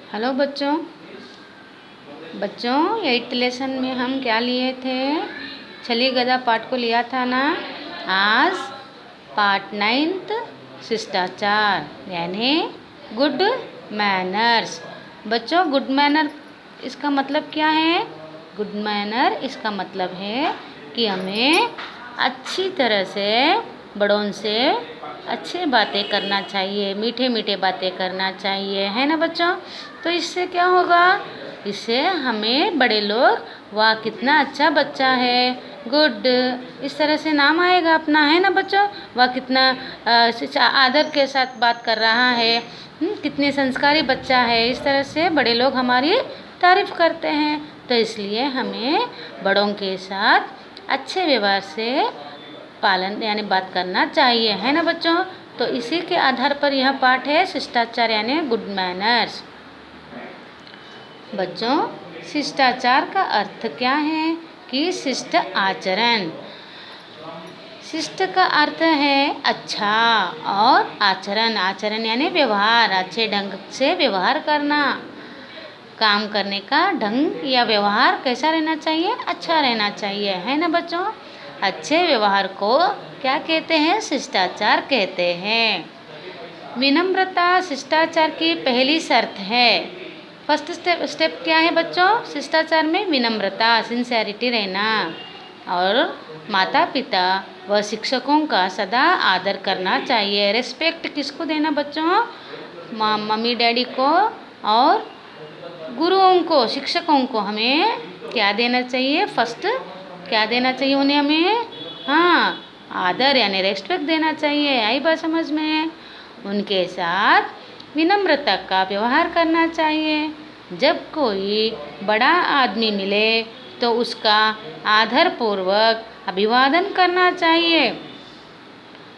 Hello बच्चों। बच्चों 8th lesson में हम क्या लिए थे? छली गदा पाठ को लिया था ना। आज पार्ट 9th शिष्टाचार यानी गुड मैनर्स। बच्चों गुड मैनर इसका मतलब क्या है? गुड मैनर इसका मतलब है कि हमें अच्छी तरह से बड़ों से अच्छी बातें करना चाहिए, मीठे मीठे बातें करना चाहिए, है ना बच्चों। तो इससे क्या होगा? इससे हमें बड़े लोग वाह कितना अच्छा बच्चा है, गुड, इस तरह से नाम आएगा अपना, है ना बच्चों। वाह कितना आदर के साथ बात कर रहा है, कितने संस्कारी बच्चा है, इस तरह से बड़े लोग हमारी तारीफ करते हैं। तो इसलिए हमें बड़ों के साथ अच्छे व्यवहार से पालन यानी बात करना चाहिए, है ना बच्चों। तो इसी के आधार पर यह पाठ है शिष्टाचार यानी गुड मैनर्स। बच्चों शिष्टाचार का अर्थ क्या है? कि शिष्ट आचरण। शिष्ट का अर्थ है अच्छा और आचरण, आचरण यानी व्यवहार, अच्छे ढंग से व्यवहार करना। काम करने का ढंग या व्यवहार कैसा रहना चाहिए? अच्छा रहना चाहिए, है ना बच्चों। अच्छे व्यवहार को क्या कहते हैं? शिष्टाचार कहते हैं। विनम्रता शिष्टाचार की पहली शर्त है। फर्स्ट स्टेप क्या है बच्चों? शिष्टाचार में विनम्रता, सिंसेरिटी रहना और माता पिता व शिक्षकों का सदा आदर करना चाहिए। रिस्पेक्ट किसको देना बच्चों? मम्मी डैडी को और गुरुओं को, शिक्षकों को हमें क्या देना चाहिए? फर्स्ट क्या देना चाहिए उन्हें? हमें हाँ आदर यानी रेस्पेक्ट देना चाहिए। आई बात समझ में? उनके साथ विनम्रता का व्यवहार करना चाहिए। जब कोई बड़ा आदमी मिले तो उसका आदरपूर्वक अभिवादन करना चाहिए।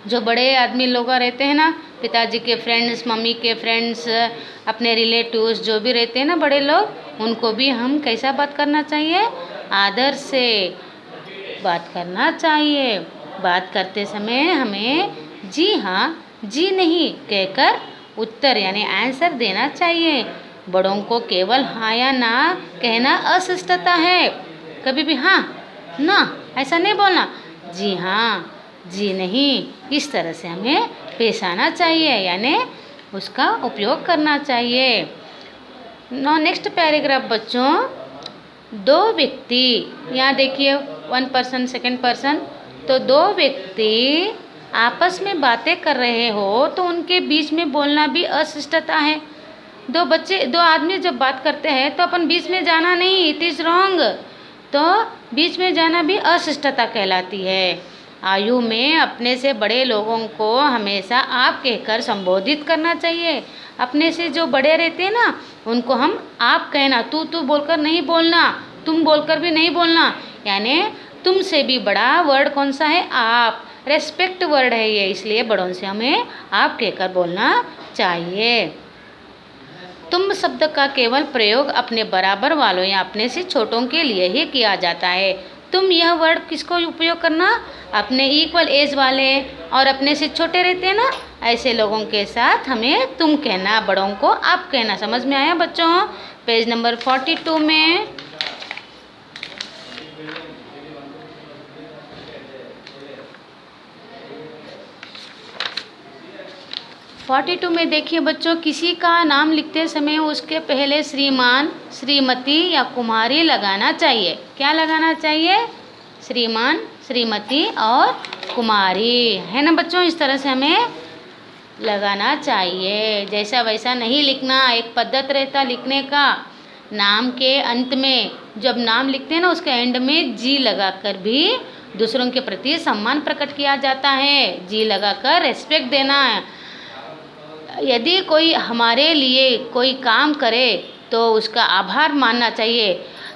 जो बड़े आदमी लोग रहते हैं ना, पिताजी के फ्रेंड्स, मम्मी के फ्रेंड्स, अपने रिलेटिव्स जो भी रहते हैं ना बड़े लोग, उनको भी हम कैसा बात करना चाहिए? आदर से बात करना चाहिए। बात करते समय हमें जी हाँ जी नहीं कहकर उत्तर यानी आंसर देना चाहिए। बड़ों को केवल हाँ या ना कहना अशिष्टता है। कभी भी हाँ ना ऐसा नहीं बोलना, जी हाँ जी नहीं, इस तरह से हमें पेश आना चाहिए यानी उसका उपयोग करना चाहिए। नेक्स्ट पैराग्राफ बच्चों, दो व्यक्ति, यहाँ देखिए 1 पर्सन 2nd पर्सन, तो दो व्यक्ति आपस में बातें कर रहे हो तो उनके बीच में बोलना भी अशिष्टता है। दो आदमी जब बात करते हैं तो अपन बीच में जाना नहीं, इट इज़ रॉन्ग। तो बीच में जाना भी अशिष्टता कहलाती है। आयु में अपने से बड़े लोगों को हमेशा आप कहकर संबोधित करना चाहिए। अपने से जो बड़े रहते हैं ना उनको हम आप कहना, तू बोलकर नहीं बोलना, तुम बोलकर भी नहीं बोलना। यानी तुमसे भी बड़ा वर्ड कौन सा है? आप। रेस्पेक्ट वर्ड है ये, इसलिए बड़ों से हमें आप कहकर बोलना चाहिए। तुम शब्द का केवल प्रयोग अपने बराबर वालों या अपने से छोटों के लिए ही किया जाता है। तुम यह वर्ड किसको उपयोग करना? अपने इक्वल एज वाले और अपने से छोटे रहते हैं ना, ऐसे लोगों के साथ हमें तुम कहना, बड़ों को आप कहना। समझ में आया बच्चों? पेज नंबर 42 में 42 में देखिए बच्चों, किसी का नाम लिखते समय उसके पहले श्रीमान, श्रीमती या कुमारी लगाना चाहिए। क्या लगाना चाहिए? श्रीमान, श्रीमती और कुमारी, है ना बच्चों। इस तरह से हमें लगाना चाहिए। जैसा वैसा नहीं लिखना, एक पद्धत रहता लिखने का। नाम के अंत में जब नाम लिखते हैं ना उसके एंड में जी लगाकर भी दूसरों के प्रति सम्मान प्रकट किया जाता है। जी लगाकर रेस्पेक्ट देना है। यदि कोई हमारे लिए कोई काम करे तो उसका आभार मानना चाहिए।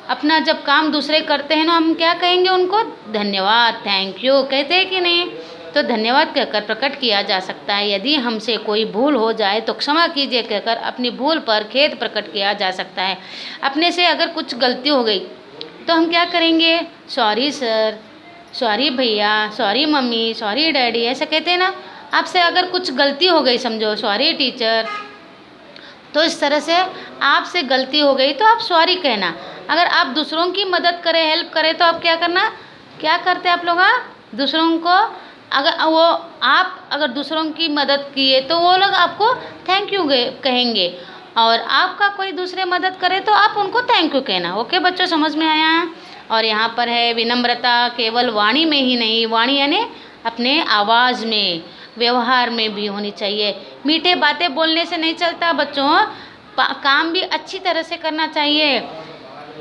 अपना जब काम दूसरे करते हैं ना, हम क्या कहेंगे उनको? धन्यवाद, थैंक यू कहते हैं कि नहीं? तो धन्यवाद कहकर प्रकट किया जा सकता है। यदि हमसे कोई भूल हो जाए तो क्षमा कीजिए कहकर अपनी भूल पर खेद प्रकट किया जा सकता है। अपने से अगर कुछ गलती हो गई तो हम क्या करेंगे? सॉरी सर, सॉरी भैया, सॉरी मम्मी, सॉरी डैडी, ऐसा कहते हैं ना। आपसे अगर कुछ गलती हो गई, समझो सॉरी टीचर, तो इस तरह से आपसे गलती हो गई तो आप सॉरी कहना। अगर आप दूसरों की मदद करें, हेल्प करें, तो आप क्या करना, क्या करते आप लोग, दूसरों को अगर वो आप अगर दूसरों की मदद किए तो वो लोग आपको थैंक यू कहेंगे, और आपका कोई दूसरे मदद करे तो आप उनको थैंक यू कहना। ओके बच्चों, समझ में आया। और यहाँ पर है विनम्रता केवल वाणी में ही नहीं, वाणी यानी अपने आवाज़ में, व्यवहार में भी होनी चाहिए। मीठे बातें बोलने से नहीं चलता बच्चों, काम भी अच्छी तरह से करना चाहिए।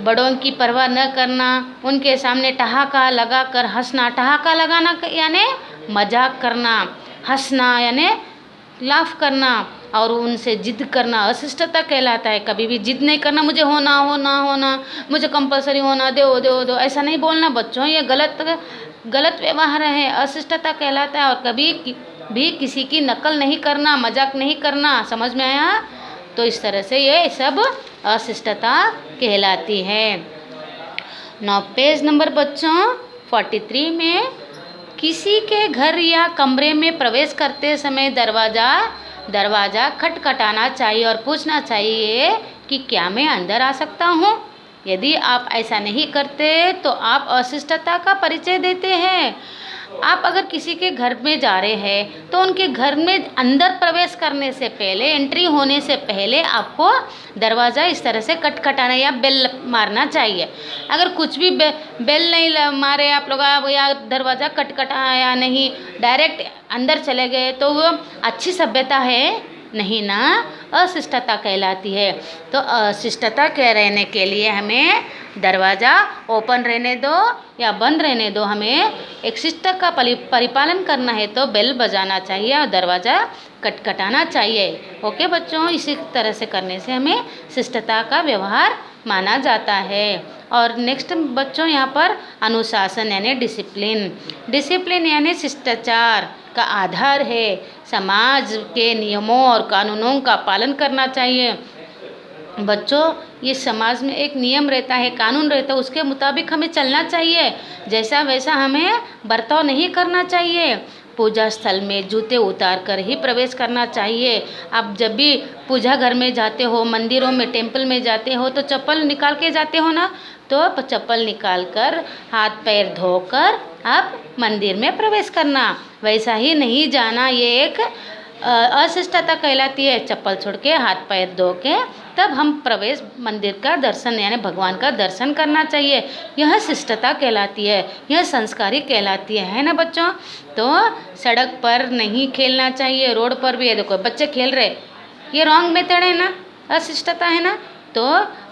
बड़ों की परवाह न करना, उनके सामने ठहाका लगा कर हंसना, ठहाका लगाना यानी मजाक करना, हंसना यानी लाफ करना, और उनसे जिद करना अशिष्टता कहलाता है। कभी भी जिद नहीं करना, मुझे होना होना होना, मुझे कंपलसरी होना, दो दो दो, ऐसा नहीं बोलना बच्चों, ये गलत व्यवहार है, अशिष्टता कहलाता है। और कभी भी किसी की नकल नहीं करना, मजाक नहीं करना। समझ में आया। तो इस तरह से ये सब अशिष्टता कहलाती है। नौ पेज नंबर बच्चों 43 में, किसी के घर या कमरे में प्रवेश करते समय दरवाज़ा खटखटाना चाहिए और पूछना चाहिए कि क्या मैं अंदर आ सकता हूँ। यदि आप ऐसा नहीं करते तो आप अशिष्टता का परिचय देते हैं। आप अगर किसी के घर में जा रहे हैं तो उनके घर में अंदर प्रवेश करने से पहले, एंट्री होने से पहले आपको दरवाज़ा इस तरह से खटखटाना या बेल मारना चाहिए। अगर कुछ भी बेल नहीं मारे आप लोग, या दरवाज़ा खटखटाया नहीं, डायरेक्ट अंदर चले गए, तो वो अच्छी सभ्यता है नहीं ना, अशिष्टता कहलाती है। तो अशिष्टता के रहने के लिए हमें दरवाज़ा ओपन रहने दो या बंद रहने दो, हमें एक शिष्ट का परिपालन करना है तो बेल बजाना चाहिए और दरवाज़ा खटखटाना चाहिए। ओके बच्चों, इसी तरह से करने से हमें शिष्टता का व्यवहार माना जाता है। और नेक्स्ट बच्चों यहाँ पर अनुशासन यानी डिसिप्लिन यानी शिष्टाचार का आधार है। समाज के नियमों और कानूनों का पालन करना चाहिए। बच्चों, ये समाज में एक नियम रहता है, कानून रहता है, उसके मुताबिक हमें चलना चाहिए। जैसा वैसा हमें बर्ताव नहीं करना चाहिए। पूजा स्थल में जूते उतार कर ही प्रवेश करना चाहिए। आप जब भी पूजा घर में जाते हो, मंदिरों में, टेम्पल में जाते हो, तो चप्पल निकाल के जाते हो ना, तो चप्पल निकाल कर हाथ पैर धोकर आप मंदिर में प्रवेश करना, वैसा ही नहीं जाना। ये एक अशिष्टता कहलाती है। चप्पल छोड़ के हाथ पैर धो के तब हम प्रवेश मंदिर का दर्शन यानी भगवान का दर्शन करना चाहिए। यह शिष्टता कहलाती है, यह संस्कारी कहलाती है ना बच्चों। तो सड़क पर नहीं खेलना चाहिए, रोड पर भी है, देखो बच्चे खेल रहे, ये रॉन्ग मेथड है ना, अशिष्टता है ना। तो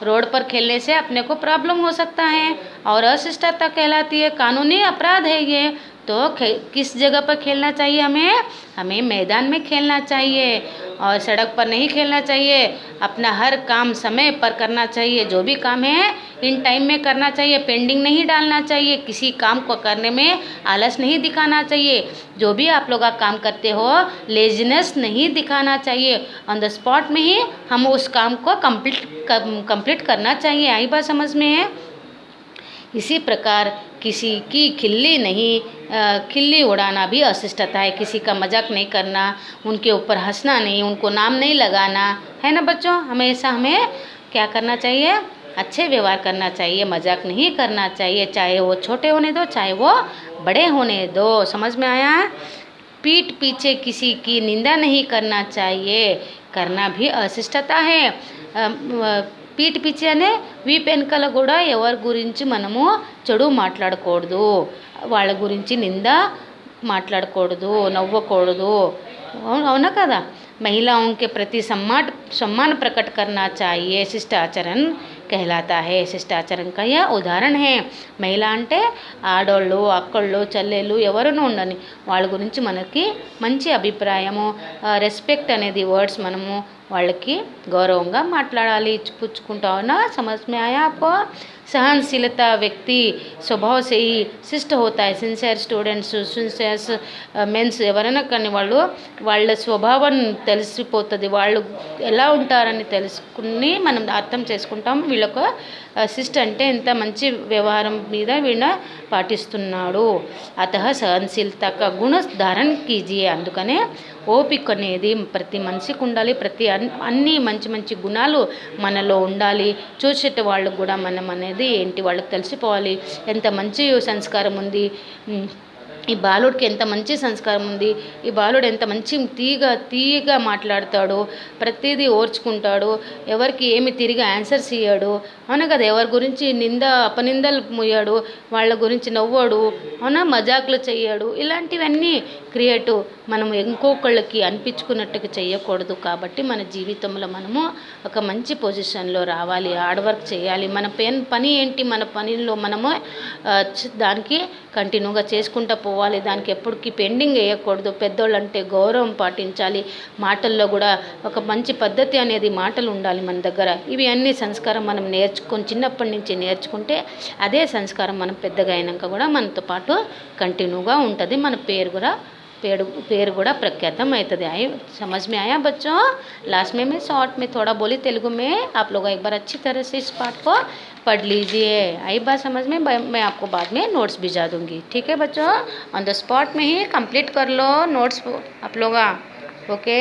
रोड पर खेलने से अपने को प्रॉब्लम हो सकता है और अशिष्टता कहलाती है, कानूनी अपराध है ये। तो किस जगह पर खेलना चाहिए, हमें मैदान में खेलना चाहिए और सड़क पर नहीं खेलना चाहिए। अपना हर काम समय पर करना चाहिए, जो भी काम है इन टाइम में करना चाहिए, पेंडिंग नहीं डालना चाहिए, किसी काम को करने में आलस नहीं दिखाना चाहिए। जो भी आप लोग काम करते हो, लेजीनेस नहीं दिखाना चाहिए, ऑन द स्पॉट में ही हम उस काम को कंप्लीट करना चाहिए। आई बात समझ में है। इसी प्रकार किसी की खिल्ली उड़ाना भी अशिष्टता है। किसी का मजाक नहीं करना, उनके ऊपर हंसना नहीं, उनको नाम नहीं लगाना, है ना बच्चों। हमेशा हमें क्या करना चाहिए, अच्छे व्यवहार करना चाहिए, मजाक नहीं करना चाहिए, चाहे वो छोटे होने दो चाहे वो बड़े होने दो। समझ में आया। पीठ पीछे किसी की निंदा नहीं करना चाहिए, करना भी अशिष्टता है। పీటి పిచ్చి అనే వీపు వెనకాల కూడా ఎవరి గురించి మనము చెడు మాట్లాడకూడదు, వాళ్ళ గురించి నింద మాట్లాడకూడదు, నవ్వకూడదు, అవునా కదా। महिलाओं के प्रति सम्मान प्रकट करना चाहिए, शिष्टाचरण कहलाता है। शिष्टाचरण का यह उदाहरण है। महिला అంటే ఆడోళ్ళు, అక్కళ్ళు, చెల్లెళ్ళు ఎవరైనా ఉండని వాళ్ళ గురించి మనకి మంచి అభిప్రాయము, రెస్పెక్ట్ అనేది వర్డ్స్ మనము వాళ్ళకి గౌరవంగా మాట్లాడాలి, పుచ్చుకుంటావునా। समझ में आया आपको। सहनशीलता व्यक्ति स्वभाव से ही शिष्ट होता है। సిన్సియర్ స్టూడెంట్స్, సిన్సియర్స్ మెన్స్ ఎవరైనా కానీ వాళ్ళ స్వభావం తెలిసిపోతుంది, వాళ్ళు ఎలా ఉంటారని తెలుసుకుని మనం అర్థం చేసుకుంటాం। వీళ్ళకు శిష్ట అంటే ఇంత మంచి వ్యవహారం మీద వీళ్ళ పాటిస్తున్నాడు। అతః सहनशीलता का गुण धारण कीजिए। అందుకనే ఓపిక అనేది ప్రతి మనిషికి ఉండాలి. అన్ని మంచి మంచి గుణాలు మనలో ఉండాలి. చూసేట వాళ్ళకు కూడా మనం అనేది ఏంటి వాళ్ళకి తెలిసిపోవాలి ఎంత మంచి సంస్కారం ఉంది, ఈ బాలుడికి ఎంత మంచి సంస్కారం ఉంది, ఈ బాలుడు ఎంత మంచి తీయగా మాట్లాడతాడు, ప్రతిదీ ఓర్చుకుంటాడు, ఎవరికి ఏమి తిరిగి ఆన్సర్స్ ఇయ్యాడు, అవునా కదా, ఎవరి గురించి అపనిందలు మోయాడు, వాళ్ళ గురించి నవ్వాడు, అవునా, మజాకులు చెయ్యాడు. ఇలాంటివన్నీ క్రియేటివ్ మనం ఇంకొకళ్ళకి అనిపించుకున్నట్టుగా చేయకూడదు. కాబట్టి మన జీవితంలో మనము ఒక మంచి పొజిషన్లో రావాలి, హార్డ్ వర్క్ చేయాలి. మన పని ఏంటి, మన పనిలో మనము దానికి కంటిన్యూగా చేసుకుంటూ పోవాలి. దానికి ఎప్పటికీ పెండింగ్ వేయకూడదు. పెద్దోళ్ళు అంటే గౌరవం పాటించాలి. మాటల్లో కూడా ఒక మంచి పద్ధతి అనేది మాటలు ఉండాలి మన దగ్గర. ఇవి అన్ని సంస్కారం మనం చిన్నప్పటి నుంచి నేర్చుకుంటే అదే సంస్కారం మనం పెద్దగా అయినాక కూడా మనతో పాటు కంటిన్యూగా ఉంటుంది. మన పేరు కూడా ప్రఖ్యాతం అవుతుంది. समझ में आया बच्चों? लास्ट में मैं शॉर्ट में थोड़ा बोली तेलुगु में, आप लोग एक बार अच्छी तरह से इस पाठ को पढ़ लीजिए। आई बात समझ में? मैं आपको बाद में नोट्स भिजा दूँगी, ठीक है बच्चों? ऑन द स्पॉट में ही कंप्लीट कर लो नोट्स आप लोग, ओके।